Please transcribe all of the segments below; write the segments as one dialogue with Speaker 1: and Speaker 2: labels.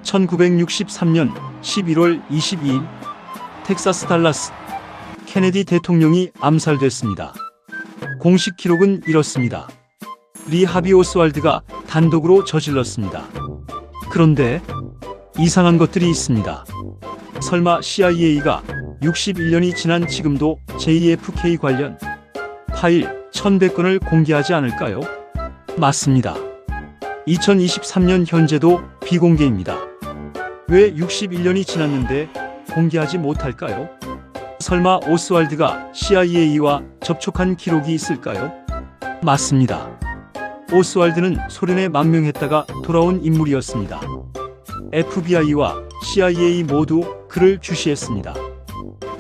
Speaker 1: 1963년 11월 22일 텍사스 달라스 케네디 대통령이 암살됐습니다. 공식 기록은 이렇습니다. 리 하비 오스왈드가 단독으로 저질렀습니다. 그런데 이상한 것들이 있습니다. 설마 CIA가 61년이 지난 지금도 JFK 관련 파일 1100건을 공개하지 않을까요? 맞습니다. 2023년 현재도 비공개입니다. 왜 61년이 지났는데 공개하지 못할까요? 설마 오스왈드가 CIA와 접촉한 기록이 있을까요? 맞습니다. 오스왈드는 소련에 망명했다가 돌아온 인물이었습니다. FBI와 CIA 모두 그를 주시했습니다.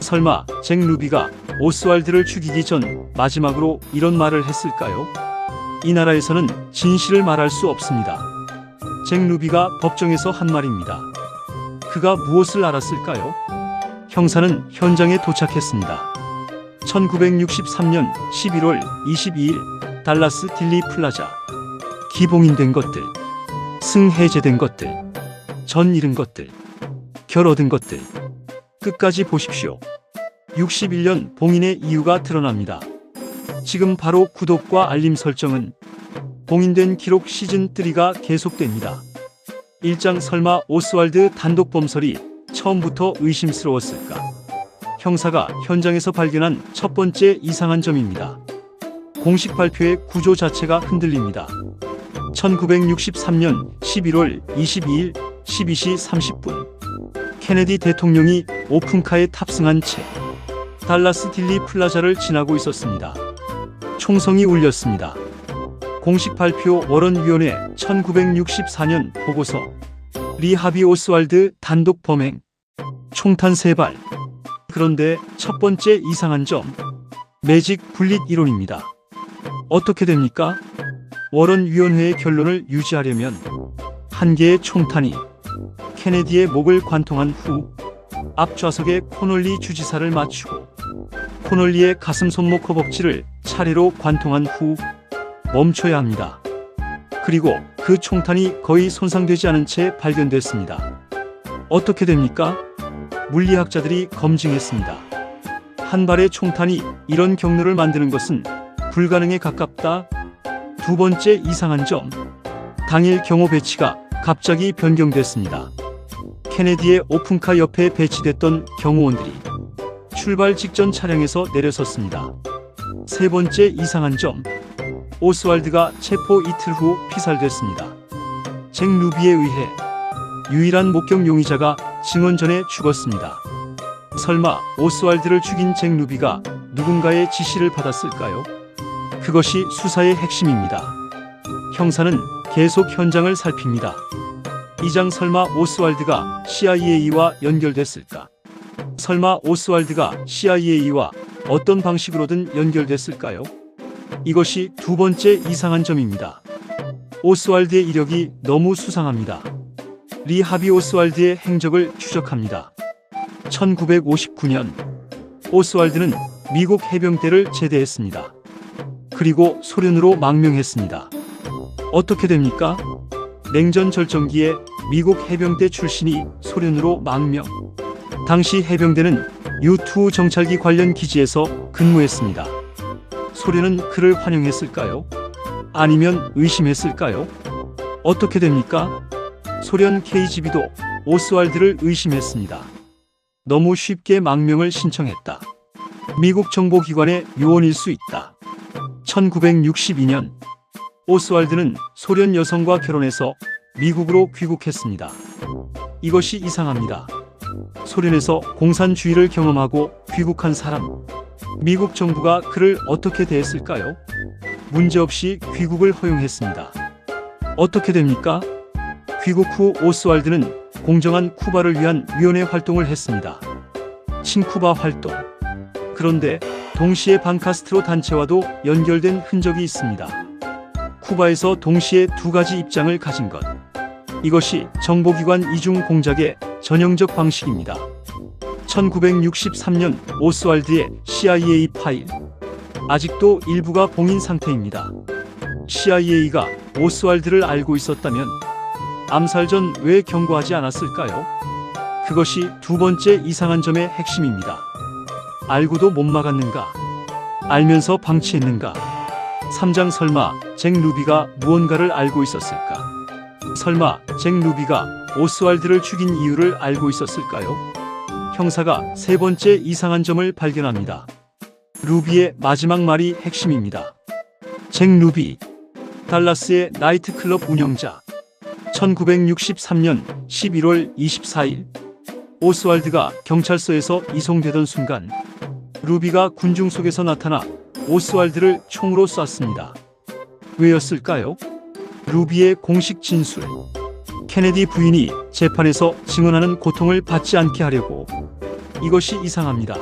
Speaker 1: 설마 잭 루비가 오스왈드를 죽이기 전 마지막으로 이런 말을 했을까요? 이 나라에서는 진실을 말할 수 없습니다. 잭 루비가 법정에서 한 말입니다. 그가 무엇을 알았을까요? 형사는 현장에 도착했습니다. 1963년 11월 22일 달라스 딜리 플라자. 기봉인된 것들, 승해제된 것들, 전 잃은 것들, 결 얻은 것들. 끝까지 보십시오. 61년 봉인의 이유가 드러납니다. 지금 바로 구독과 알림 설정은 봉인된 기록 시즌3가 계속됩니다. 1장 설마 오스왈드 단독 범설이 처음부터 의심스러웠을까? 형사가 현장에서 발견한 첫 번째 이상한 점입니다. 공식 발표의 구조 자체가 흔들립니다. 1963년 11월 22일 12시 30분 케네디 대통령이 오픈카에 탑승한 채 달라스 딜리 플라자를 지나고 있었습니다. 총성이 울렸습니다. 공식 발표 워런위원회 1964년 보고서 리 하비 오스왈드 단독 범행 총탄 3발. 그런데 첫 번째 이상한 점 매직 불릿 이론입니다. 어떻게 됩니까? 워런위원회의 결론을 유지하려면 한 개의 총탄이 케네디의 목을 관통한 후 앞좌석에 코놀리 주지사를 맞추고 코놀리의 가슴 손목 허벅지를 차례로 관통한 후 멈춰야 합니다. 그리고 그 총탄이 거의 손상되지 않은 채 발견됐습니다. 어떻게 됩니까? 물리학자들이 검증했습니다. 한 발의 총탄이 이런 경로를 만드는 것은 불가능에 가깝다. 두 번째 이상한 점, 당일 경호 배치가 갑자기 변경됐습니다. 케네디의 오픈카 옆에 배치됐던 경호원들이 출발 직전 차량에서 내려섰습니다. 세 번째 이상한 점, 오스왈드가 체포 이틀 후 피살됐습니다. 잭 루비에 의해 유일한 목격 용의자가 증언 전에 죽었습니다. 설마 오스왈드를 죽인 잭 루비가 누군가의 지시를 받았을까요? 그것이 수사의 핵심입니다. 형사는 계속 현장을 살핍니다. 2장 설마 오스왈드가 CIA와 연결됐을까? 설마 오스왈드가 CIA와 어떤 방식으로든 연결됐을까요? 이것이 두 번째 이상한 점입니다. 오스왈드의 이력이 너무 수상합니다. 리 하비 오스왈드의 행적을 추적합니다. 1959년 오스왈드는 미국 해병대를 제대했습니다. 그리고 소련으로 망명했습니다. 어떻게 됩니까? 냉전 절정기에 미국 해병대 출신이 소련으로 망명. 당시 해병대는 U-2 정찰기 관련 기지에서 근무했습니다. 소련은 그를 환영했을까요? 아니면 의심했을까요? 어떻게 됩니까? 소련 KGB도 오스왈드를 의심했습니다. 너무 쉽게 망명을 신청했다. 미국 정보기관의 요원일 수 있다. 1962년 오스왈드는 소련 여성과 결혼해서 미국으로 귀국했습니다. 이것이 이상합니다. 소련에서 공산주의를 경험하고 귀국한 사람. 미국 정부가 그를 어떻게 대했을까요? 문제없이 귀국을 허용했습니다. 어떻게 됩니까? 귀국 후 오스왈드는 공정한 쿠바를 위한 위원회 활동을 했습니다. 친쿠바 활동. 그런데 동시에 반카스트로 단체와도 연결된 흔적이 있습니다. 쿠바에서 동시에 두 가지 입장을 가진 것. 이것이 정보기관 이중 공작의 전형적 방식입니다. 1963년 오스왈드의 CIA 파일. 아직도 일부가 봉인 상태입니다. CIA가 오스왈드를 알고 있었다면 암살 전 왜 경고하지 않았을까요? 그것이 두 번째 이상한 점의 핵심입니다. 알고도 못 막았는가? 알면서 방치했는가? 3장 설마 잭 루비가 무언가를 알고 있었을까? 설마 잭 루비가 오스왈드를 죽인 이유를 알고 있었을까요? 형사가 세 번째 이상한 점을 발견합니다. 루비의 마지막 말이 핵심입니다. 잭 루비, 달라스의 나이트클럽 운영자. 1963년 11월 24일 오스왈드가 경찰서에서 이송되던 순간 루비가 군중 속에서 나타나 오스왈드를 총으로 쐈습니다. 왜였을까요? 루비의 공식 진술. 케네디 부인이 재판에서 증언하는 고통을 받지 않게 하려고. 이것이 이상합니다.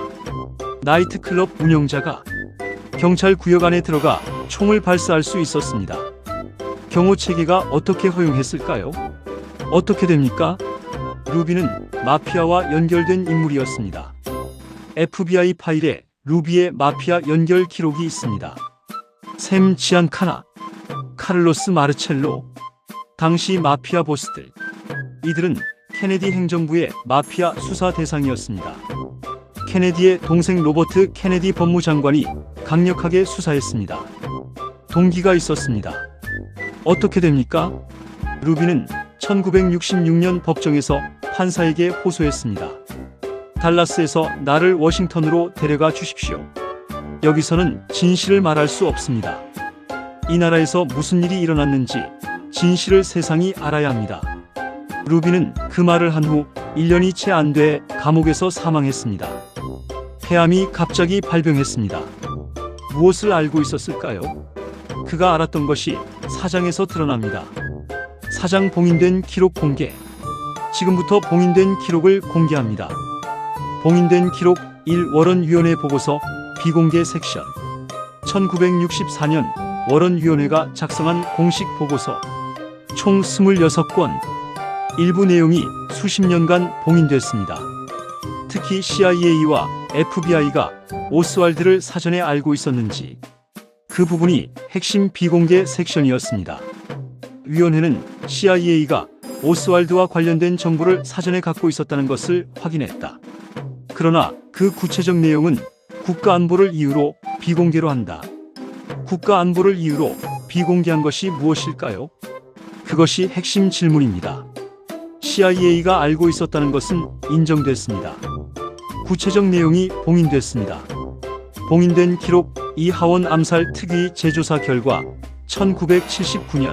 Speaker 1: 나이트클럽 운영자가 경찰 구역 안에 들어가 총을 발사할 수 있었습니다. 경호 체계가 어떻게 허용했을까요? 어떻게 됩니까? 루비는 마피아와 연결된 인물이었습니다. FBI 파일에 루비의 마피아 연결 기록이 있습니다. 샘 지안카나, 카를로스 마르첼로, 당시 마피아 보스들. 이들은 케네디 행정부의 마피아 수사 대상이었습니다. 케네디의 동생 로버트 케네디 법무장관이 강력하게 수사했습니다. 동기가 있었습니다. 어떻게 됩니까? 루비는 1966년 법정에서 판사에게 호소했습니다. 달라스에서 나를 워싱턴으로 데려가 주십시오. 여기서는 진실을 말할 수 없습니다. 이 나라에서 무슨 일이 일어났는지 진실을 세상이 알아야 합니다. 루비는 그 말을 한 후 1년이 채 안 돼 감옥에서 사망했습니다. 폐암이 갑자기 발병했습니다. 무엇을 알고 있었을까요? 그가 알았던 것이 사장에서 드러납니다. 사장 봉인된 기록 공개. 지금부터 봉인된 기록을 공개합니다. 봉인된 기록 1 워런위원회 보고서 비공개 섹션. 1964년 워런위원회가 작성한 공식 보고서. 총 26권. 일부 내용이 수십 년간 봉인됐습니다. 특히 CIA와 FBI가 오스왈드를 사전에 알고 있었는지 그 부분이 핵심 비공개 섹션이었습니다. 위원회는 CIA가 오스왈드와 관련된 정보를 사전에 갖고 있었다는 것을 확인했다. 그러나 그 구체적 내용은 국가안보를 이유로 비공개로 한다. 국가안보를 이유로 비공개한 것이 무엇일까요? 그것이 핵심 질문입니다. CIA가 알고 있었다는 것은 인정됐습니다. 구체적 내용이 봉인됐습니다. 봉인된 기록 이하원 암살 특위 재조사 결과 1979년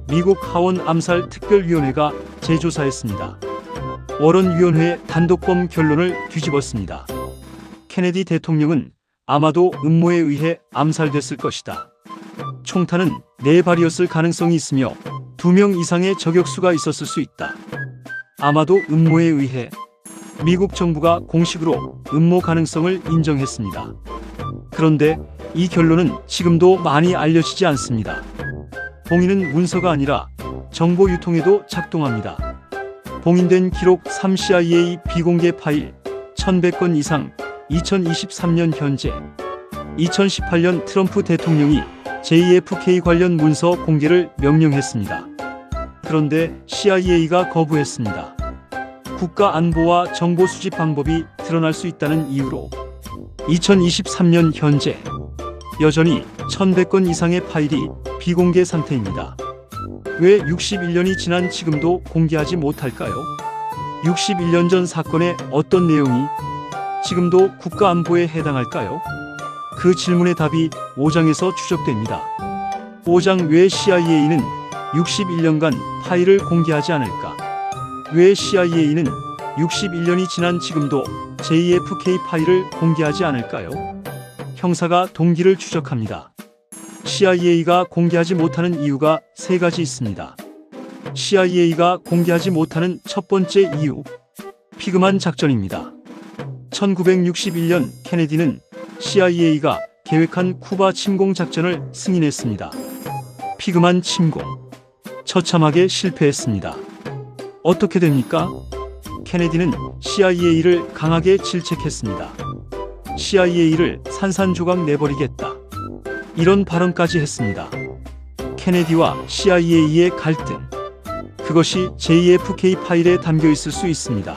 Speaker 1: 미국 하원 암살 특별위원회가 재조사했습니다. 워런위원회의 단독범 결론을 뒤집었습니다. 케네디 대통령은 아마도 음모에 의해 암살됐을 것이다. 총탄은 4발이었을 가능성이 있으며 2명 이상의 저격수가 있었을 수 있다. 아마도 음모에 의해. 미국 정부가 공식으로 음모 가능성을 인정했습니다. 그런데 이 결론은 지금도 많이 알려지지 않습니다. 봉인은 문서가 아니라 정보 유통에도 작동합니다. 봉인된 기록 3 CIA 비공개 파일 1100건 이상. 2023년 현재 2018년 트럼프 대통령이 JFK 관련 문서 공개를 명령했습니다. 그런데 CIA가 거부했습니다. 국가 안보와 정보 수집 방법이 드러날 수 있다는 이유로 2023년 현재 여전히 1100건 이상의 파일이 비공개 상태입니다. 왜 61년이 지난 지금도 공개하지 못할까요? 61년 전 사건의 어떤 내용이 지금도 국가안보에 해당할까요? 그 질문의 답이 5장에서 추적됩니다. 5장 왜 CIA는 61년간 파일을 공개하지 않을까? 왜 CIA는 61년이 지난 지금도 JFK 파일을 공개하지 않을까요? 형사가 동기를 추적합니다. CIA가 공개하지 못하는 이유가 3가지 있습니다. CIA가 공개하지 못하는 첫 번째 이유, 피그만 작전입니다. 1961년 케네디는 CIA가 계획한 쿠바 침공 작전을 승인했습니다. 피그만 침공. 처참하게 실패했습니다. 어떻게 됩니까? 케네디는 CIA를 강하게 질책했습니다. CIA를 산산조각 내버리겠다. 이런 발언까지 했습니다. 케네디와 CIA의 갈등. 그것이 JFK 파일에 담겨 있을 수 있습니다.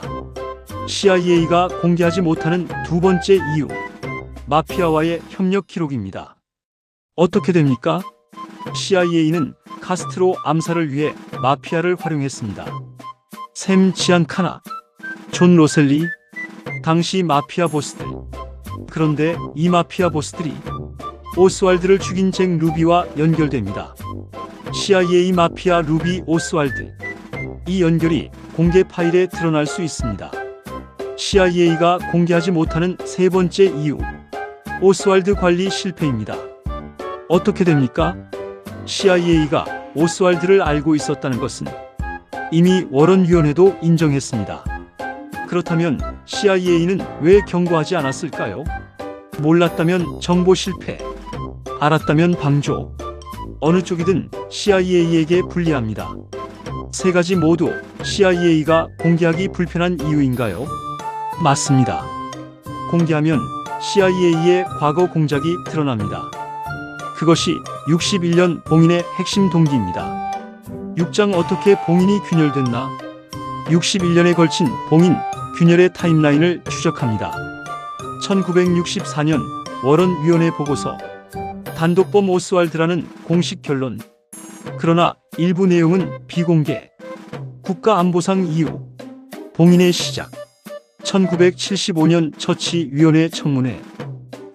Speaker 1: CIA가 공개하지 못하는 두 번째 이유. 마피아와의 협력 기록입니다. 어떻게 됩니까? CIA는 카스트로 암살을 위해 마피아를 활용했습니다. 샘 지안카나, 존 로셀리, 당시 마피아 보스들. 그런데 이 마피아 보스들이 오스왈드를 죽인 잭 루비와 연결됩니다. CIA 마피아 루비 오스왈드. 이 연결이 공개 파일에 드러날 수 있습니다. CIA가 공개하지 못하는 세 번째 이유. 오스왈드 관리 실패입니다. 어떻게 됩니까? CIA가 오스왈드를 알고 있었다는 것은 이미 워런위원회도 인정했습니다. 그렇다면 CIA는 왜 경고하지 않았을까요? 몰랐다면 정보 실패, 알았다면 방조. 어느 쪽이든 CIA에게 불리합니다. 세 가지 모두 CIA가 공개하기 불편한 이유인가요? 맞습니다. 공개하면 CIA의 과거 공작이 드러납니다. 그것이 61년 봉인의 핵심 동기입니다. 6장 어떻게 봉인이 균열됐나? 61년에 걸친 봉인, 균열의 타임라인을 추적합니다. 1964년 워런위원회 보고서. 단독범 오스왈드라는 공식 결론. 그러나 일부 내용은 비공개. 국가안보상 이유. 봉인의 시작. 1975년 처치위원회 청문회.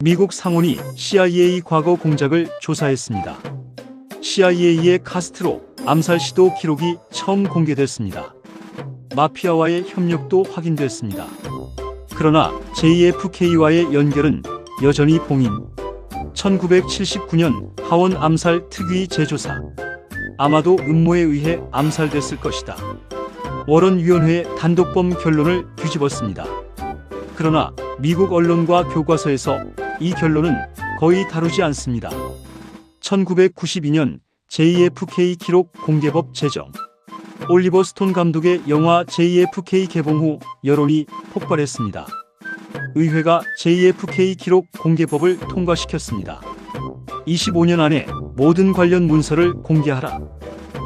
Speaker 1: 미국 상원이 CIA 과거 공작을 조사했습니다. CIA의 카스트로 암살 시도 기록이 처음 공개됐습니다. 마피아와의 협력도 확인됐습니다. 그러나 JFK와의 연결은 여전히 봉인. 1979년 하원 암살 특위 재조사. 아마도 음모에 의해 암살됐을 것이다. 워런위원회의 단독범 결론을 뒤집었습니다. 그러나 미국 언론과 교과서에서 이 결론은 거의 다루지 않습니다. 1992년 JFK 기록 공개법 제정. 올리버 스톤 감독의 영화 JFK 개봉 후 여론이 폭발했습니다. 의회가 JFK 기록 공개법을 통과시켰습니다. 25년 안에 모든 관련 문서를 공개하라.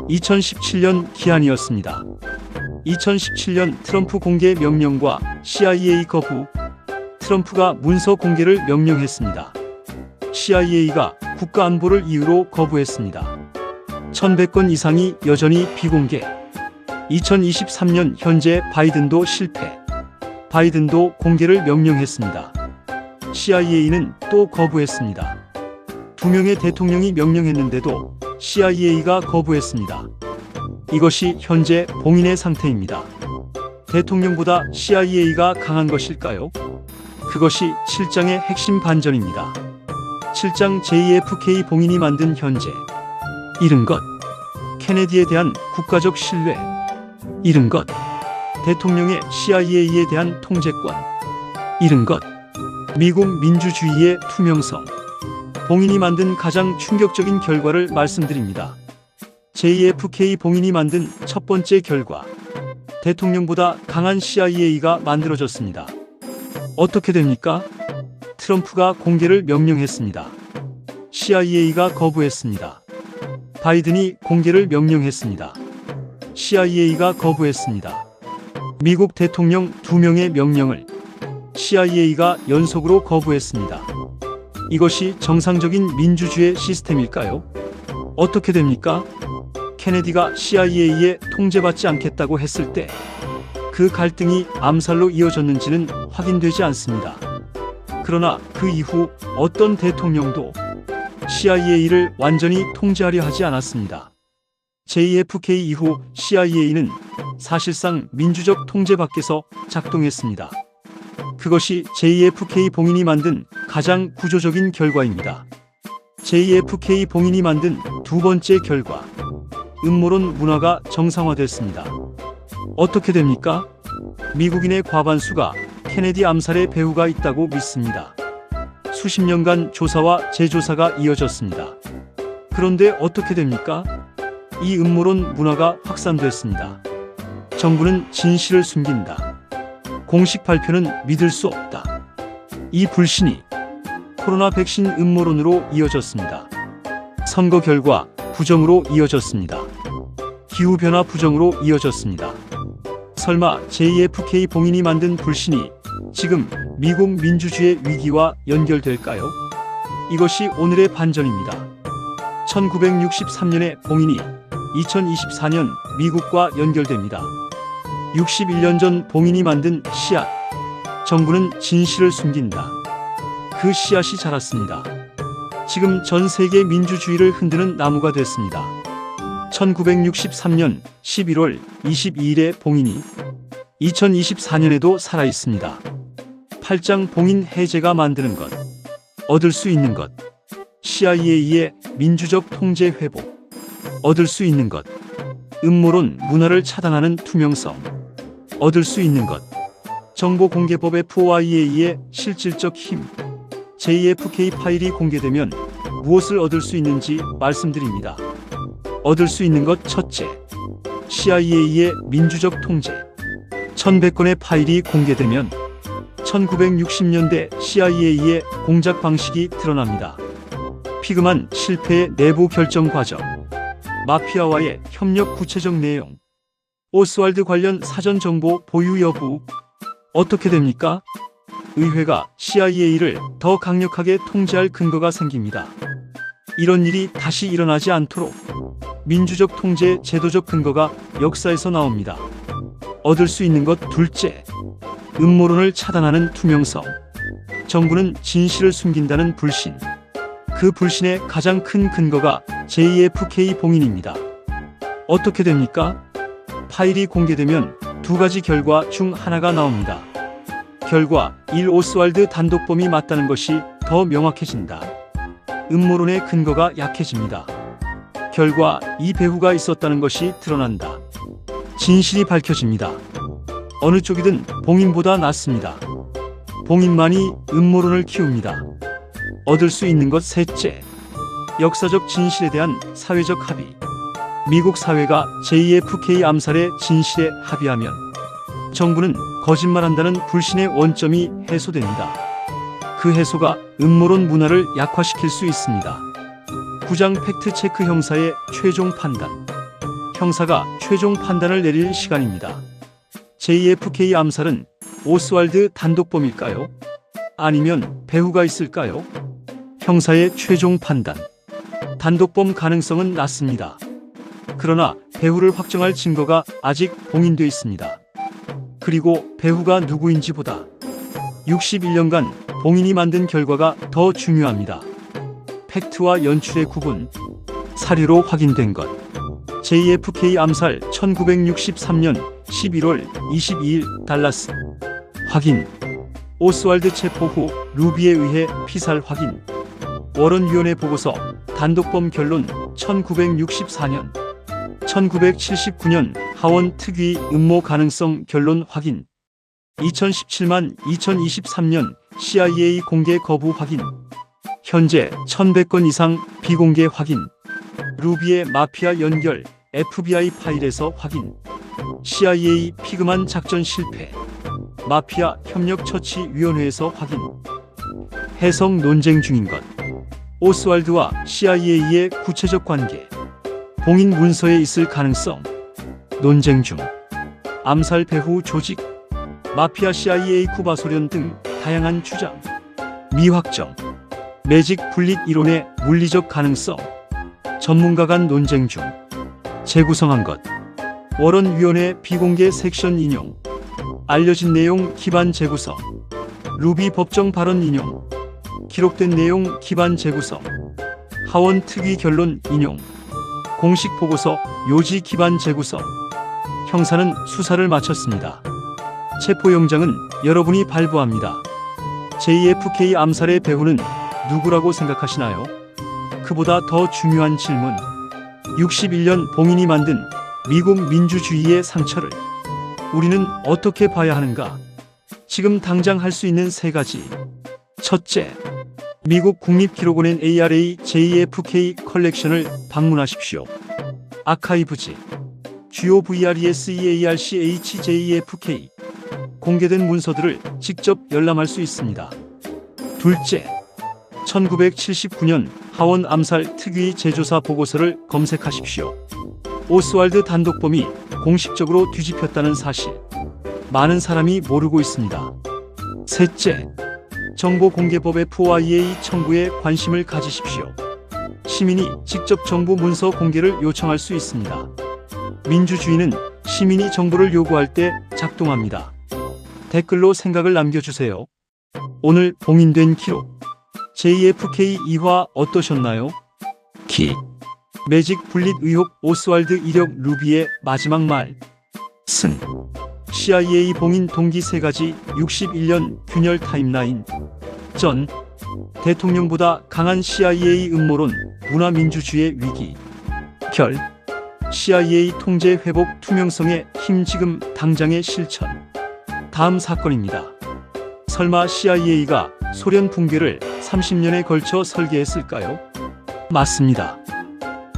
Speaker 1: 2017년 기한이었습니다. 2017년 트럼프 공개 명령과 CIA 거부. 트럼프가 문서 공개를 명령했습니다. CIA가 국가안보를 이유로 거부했습니다. 1100건 이상이 여전히 비공개. 2023년 현재 바이든도 실패. 바이든도 공개를 명령했습니다. CIA는 또 거부했습니다. 2명의 대통령이 명령했는데도 CIA가 거부했습니다. 이것이 현재 봉인의 상태입니다. 대통령보다 CIA가 강한 것일까요? 그것이 7장의 핵심 반전입니다. 7장 JFK 봉인이 만든 현재. 잃은 것. 케네디에 대한 국가적 신뢰. 잃은 것. 대통령의 CIA에 대한 통제권. 잃은 것. 미국 민주주의의 투명성. 봉인이 만든 가장 충격적인 결과를 말씀드립니다. JFK 봉인이 만든 첫 번째 결과. 대통령보다 강한 CIA가 만들어졌습니다. 어떻게 됩니까? 트럼프가 공개를 명령했습니다. CIA가 거부했습니다. 바이든이 공개를 명령했습니다. CIA가 거부했습니다. 미국 대통령 2명의 명령을 CIA가 연속으로 거부했습니다. 이것이 정상적인 민주주의 시스템일까요? 어떻게 됩니까? 케네디가 CIA에 통제받지 않겠다고 했을 때 그 갈등이 암살로 이어졌는지는 확인되지 않습니다. 그러나 그 이후 어떤 대통령도 CIA를 완전히 통제하려 하지 않았습니다. JFK 이후 CIA는 사실상 민주적 통제 밖에서 작동했습니다. 그것이 JFK 봉인이 만든 가장 구조적인 결과입니다. JFK 봉인이 만든 두 번째 결과. 음모론 문화가 정상화됐습니다. 어떻게 됩니까? 미국인의 과반수가 케네디 암살의 배후가 있다고 믿습니다. 수십 년간 조사와 재조사가 이어졌습니다. 그런데 어떻게 됩니까? 이 음모론 문화가 확산됐습니다. 정부는 진실을 숨긴다. 공식 발표는 믿을 수 없다. 이 불신이 코로나 백신 음모론으로 이어졌습니다. 선거 결과 부정으로 이어졌습니다. 기후변화 부정으로 이어졌습니다. 설마 JFK 봉인이 만든 불신이 지금 미국 민주주의의 위기와 연결될까요? 이것이 오늘의 반전입니다. 1963년의 봉인이 2024년 미국과 연결됩니다. 61년 전 봉인이 만든 씨앗. 정부는 진실을 숨긴다. 그 씨앗이 자랐습니다. 지금 전 세계 민주주의를 흔드는 나무가 됐습니다. 1963년 11월 22일의 봉인이 2024년에도 살아있습니다. 8장 봉인 해제가 만드는 것, 얻을 수 있는 것, CIA의 민주적 통제 회복, 얻을 수 있는 것, 음모론 문화를 차단하는 투명성, 얻을 수 있는 것, 정보공개법 FOIA의 실질적 힘. JFK 파일이 공개되면 무엇을 얻을 수 있는지 말씀드립니다. 얻을 수 있는 것 첫째, CIA의 민주적 통제. 1100건의 파일이 공개되면 1960년대 CIA의 공작 방식이 드러납니다. 피그만 실패의 내부 결정 과정, 마피아와의 협력 구체적 내용, 오스왈드 관련 사전 정보 보유 여부. 어떻게 됩니까? 의회가 CIA를 더 강력하게 통제할 근거가 생깁니다. 이런 일이 다시 일어나지 않도록 민주적 통제 제도적 근거가 역사에서 나옵니다. 얻을 수 있는 것 둘째, 음모론을 차단하는 투명성. 정부는 진실을 숨긴다는 불신. 그 불신의 가장 큰 근거가 JFK 봉인입니다. 어떻게 됩니까? 파일이 공개되면 두 가지 결과 중 하나가 나옵니다. 결과 1. 오스왈드 단독범이 맞다는 것이 더 명확해진다. 음모론의 근거가 약해집니다. 결과 2. 배후가 있었다는 것이 드러난다. 진실이 밝혀집니다. 어느 쪽이든 봉인보다 낫습니다. 봉인만이 음모론을 키웁니다. 얻을 수 있는 것 셋째, 역사적 진실에 대한 사회적 합의. 미국 사회가 JFK 암살의 진실에 합의하면 정부는 거짓말한다는 불신의 원점이 해소됩니다. 그 해소가 음모론 문화를 약화시킬 수 있습니다. 9장 팩트체크 형사의 최종 판단. 형사가 최종 판단을 내릴 시간입니다. JFK 암살은 오스왈드 단독범일까요? 아니면 배후가 있을까요? 형사의 최종 판단. 단독범 가능성은 낮습니다. 그러나 배후를 확정할 증거가 아직 봉인돼 있습니다. 그리고 배후가 누구인지보다 61년간 봉인이 만든 결과가 더 중요합니다. 팩트와 연출의 구분. 사료로 확인된 것. JFK 암살 1963년 11월 22일 달라스. 확인. 오스왈드 체포 후 루비에 의해 피살 확인. 워런위원회 보고서. 단독범 결론 1964년. 1979년 하원 특위 음모 가능성 결론 확인. 2017만 2023년 CIA 공개 거부 확인. 현재 1100건 이상 비공개 확인. 루비의 마피아 연결 FBI 파일에서 확인. CIA 피그만 작전 실패. 마피아 협력 처치 위원회에서 확인. 해석 논쟁 중인 것. 오스왈드와 CIA의 구체적 관계. 봉인 문서에 있을 가능성. 논쟁 중. 암살 배후 조직. 마피아 CIA 쿠바 소련 등 다양한 주장. 미확정. 매직 분립 이론의 물리적 가능성. 전문가 간 논쟁 중. 재구성한 것. 워런위원회 비공개 섹션 인용. 알려진 내용 기반 재구성. 루비 법정 발언 인용. 기록된 내용 기반 재구성. 하원 특위 결론 인용. 공식 보고서 요지 기반 재구성. 형사는 수사를 마쳤습니다. 체포영장은 여러분이 발부합니다. JFK 암살의 배후는 누구라고 생각하시나요? 그보다 더 중요한 질문. 61년 봉인이 만든 미국 민주주의의 상처를 우리는 어떻게 봐야 하는가? 지금 당장 할 수 있는 세 가지. 첫째, 미국 국립기록원엔 ARA JFK 컬렉션을 방문하십시오. 아카이브지. 주요 VRESEARCH JFK. 공개된 문서들을 직접 열람할 수 있습니다. 둘째, 1979년 하원 암살 특위 재조사 보고서를 검색하십시오. 오스왈드 단독범이 공식적으로 뒤집혔다는 사실. 많은 사람이 모르고 있습니다. 셋째, 정보공개법 FOIA 청구에 관심을 가지십시오. 시민이 직접 정부 문서 공개를 요청할 수 있습니다. 민주주의는 시민이 정보를 요구할 때 작동합니다. 댓글로 생각을 남겨주세요. 오늘 봉인된 기록. JFK 2화 어떠셨나요? 매직 분립 의혹 오스왈드 이력 루비의 마지막 말. 승. CIA 봉인 동기 3가지 61년 균열 타임라인. 전. 대통령보다 강한 CIA 음모론 문화민주주의의 위기. 결. CIA 통제 회복 투명성의 힘 지금 당장의 실천. 다음 사건입니다. 설마 CIA가 소련 붕괴를 30년에 걸쳐 설계했을까요? 맞습니다.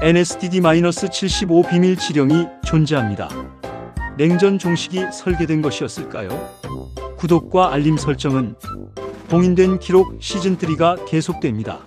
Speaker 1: NSDD-75 비밀 지령이 존재합니다. 냉전 종식이 설계된 것이었을까요? 구독과 알림 설정은 봉인된 기록 시즌3가 계속됩니다.